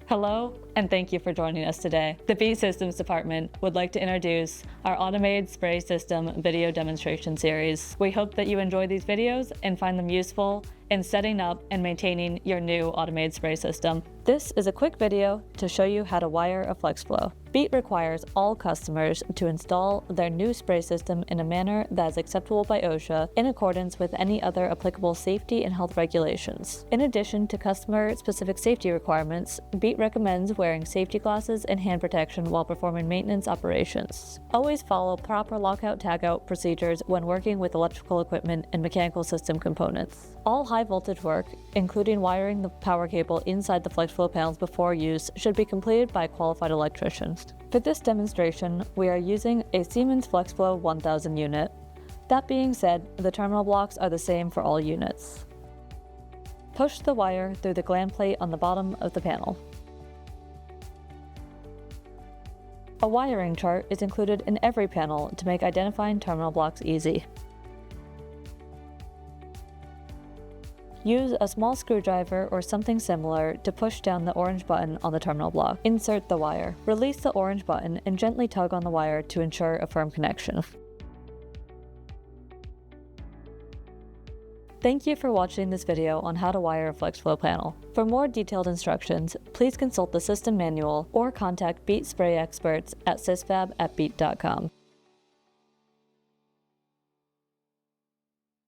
Hello, and thank you for joining us today. The BETE Systems Department would like to introduce our automated spray system video demonstration series. We hope that you enjoy these videos and find them useful in setting up and maintaining your new automated spray system. This is a quick video to show you how to wire a FlexFlow. BETE requires all customers to install their new spray system in a manner that is acceptable by OSHA in accordance with any other applicable safety and health regulations. In addition to customer-specific safety requirements, BETE recommends wearing safety glasses and hand protection while performing maintenance operations. Always follow proper lockout-tagout procedures when working with electrical equipment and mechanical system components. All high-voltage work, including wiring the power cable inside the FlexFlow panels before use, should be completed by a qualified electrician. For this demonstration, we are using a Siemens FlexFlow 1000 unit. That being said, the terminal blocks are the same for all units. Push the wire through the gland plate on the bottom of the panel. A wiring chart is included in every panel to make identifying terminal blocks easy. Use a small screwdriver or something similar to push down the orange button on the terminal block. Insert the wire. Release the orange button and gently tug on the wire to ensure a firm connection. Thank you for watching this video on how to wire a FlexFlow panel. For more detailed instructions, please consult the system manual or contact BETE spray experts at sysfab@bete.com.